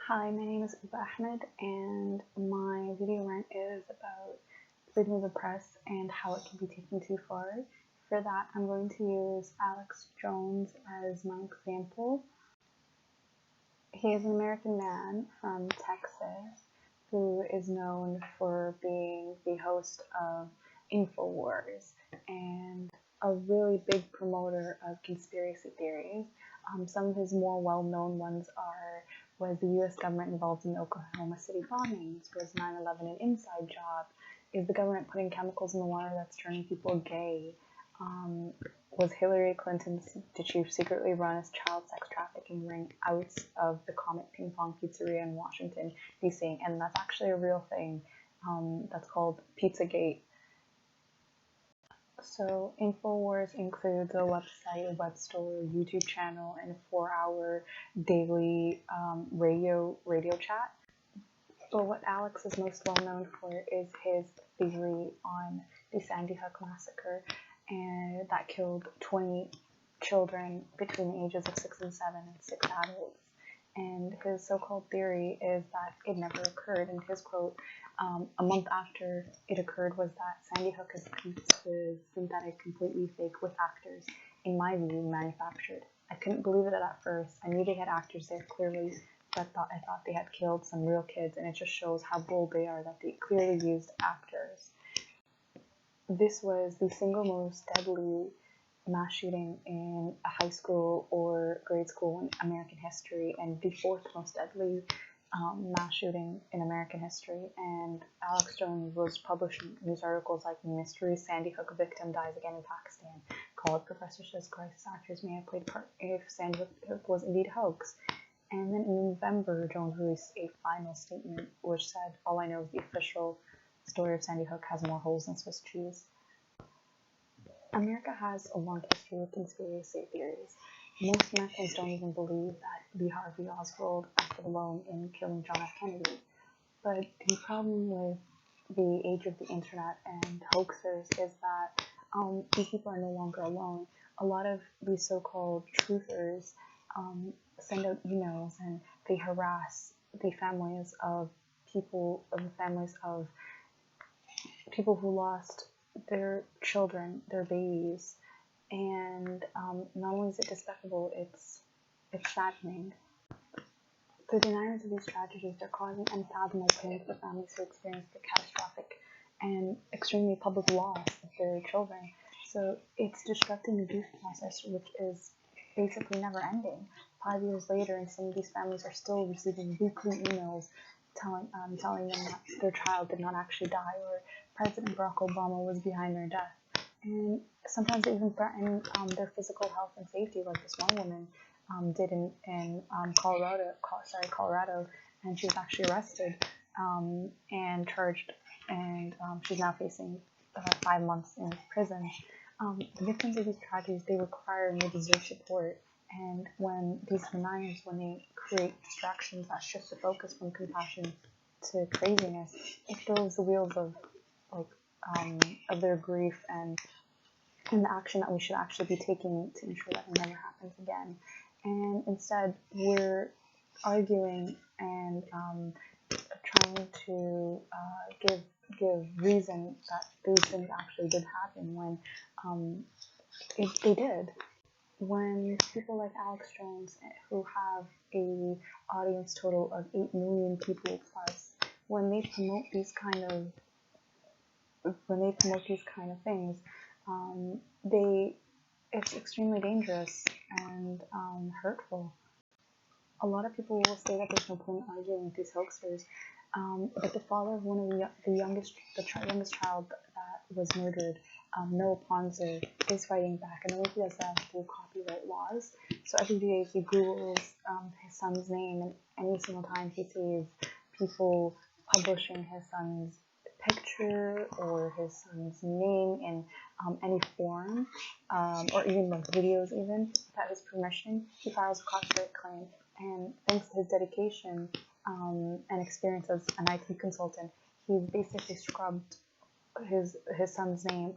Hi, my name is Uba Ahmed, and my video rant is about freedom of the press and how it can be taken too far. For that, I'm going to use Alex Jones as my example. He is an American man from Texas who is known for being the host of InfoWars and a really big promoter of conspiracy theories. Some of his more well-known ones was the U.S. government involved in the Oklahoma City bombings? Was 9/11 an inside job? Is the government putting chemicals in the water that's turning people gay? Was Hillary Clinton's did she secretly run a child sex trafficking ring out of the Comet Ping Pong Pizzeria in Washington, D.C.? And that's actually a real thing. That's called Pizzagate. So InfoWars includes a website, a web store, YouTube channel, and a 4-hour daily radio chat. But what Alex is most well known for is his theory on the Sandy Hook massacre, and that killed 20 children between the ages of 6 and 7 and 6 adults. And his so-called theory is that it never occurred. And his quote, a month after it occurred, was that Sandy Hook is synthetic, completely fake, with actors, in my view, manufactured. I couldn't believe it at first. I knew they had actors there clearly, but I thought they had killed some real kids, and it just shows how bold they are that they clearly used actors. This was the single most deadly mass shooting in a high school or grade school in American history, and the fourth most deadly mass shooting in American history. And Alex Jones was publishing news articles like "Mystery Sandy Hook Victim Dies Again in Pakistan," "College Professor Says Crisis Actors May Have Played Part if Sandy Hook was indeed hoax." And then in November, Jones released a final statement which said, "All I know is the official story of Sandy Hook has more holes than Swiss cheese." America has a long history with conspiracy theories. Most Americans don't even believe that Lee Harvey Oswald acted alone in killing John F. Kennedy. But the problem with the age of the internet and hoaxers is that these people are no longer alone. A lot of these so-called truthers send out emails and they harass the families of people who lost their children, their babies, and not only is it despicable, it's saddening. The deniers of these tragedies are causing unfathomable pain for families who experience the catastrophic and extremely public loss of their children. So it's disrupting the grief process, which is basically never ending. 5 years later, and some of these families are still receiving weekly emails telling them that their child did not actually die, or President Barack Obama was behind their death. And sometimes they even threaten their physical health and safety, like this one woman did in Colorado, and she was actually arrested and charged, and she's now facing 5 months in prison. The victims of these tragedies, they require and they deserve support. And when these deniers, when they create distractions that shift the focus from compassion to craziness, it throws the wheels of their grief and the action that we should actually be taking to ensure that it never happens again. And instead, we're arguing and trying to give reason that these things actually did happen when they did. When people like Alex Jones, who have a audience total of 8 million people plus, when they promote these kind of things, it's extremely dangerous and hurtful. A lot of people will say that there's no point arguing with these hoaxers, but the father of one of the youngest child that was murdered, Noah Ponzer, is fighting back, and the way he does that through copyright laws. So every day he Googles his son's name, and any single time he sees people publishing his son's picture or his son's name in any form, or even like videos even, without his permission, he files a copyright claim. And thanks to his dedication and experience as an IT consultant, he's basically scrubbed his son's name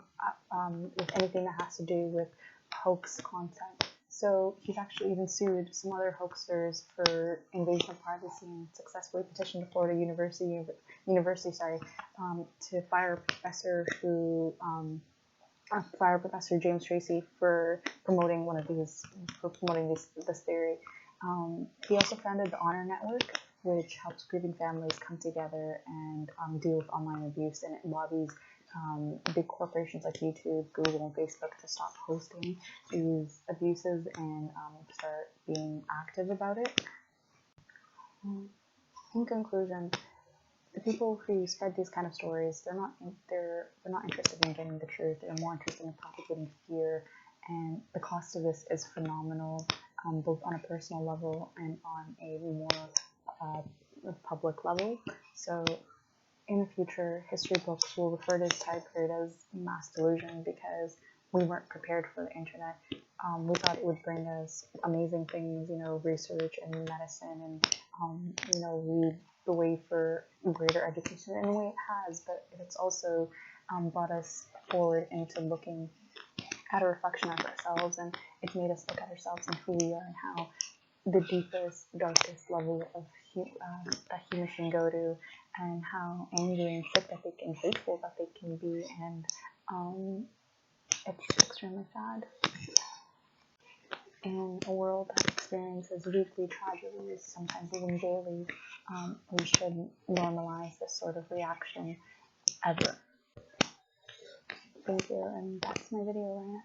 with anything that has to do with hoax content. So he's actually even sued some other hoaxers for invasion of privacy and successfully petitioned the Florida University to fire Professor James Tracy for promoting this theory. He also founded the Honor Network, which helps grieving families come together and deal with online abuse, and it lobbies big corporations like YouTube, Google, and Facebook to stop hosting these abuses and start being active about it. In conclusion, the people who spread these kind of stories, they're not interested in getting the truth. They're more interested in propagating fear, and the cost of this is phenomenal, both on a personal level and on a more public level. So in the future, history books will refer to this time period as mass delusion because we weren't prepared for the internet. We thought it would bring us amazing things, research and medicine, and lead the way for greater education. In a way, it has, but it's also brought us forward into looking at a reflection of ourselves, and it's made us look at ourselves and who we are and how the deepest, darkest level of that humans can go to, and how angry and sick that they can, hateful that they can be, and it's extremely sad. In a world that experiences weekly tragedies, sometimes even daily, we should normalize this sort of reaction ever. Thank you, and that's my video rant.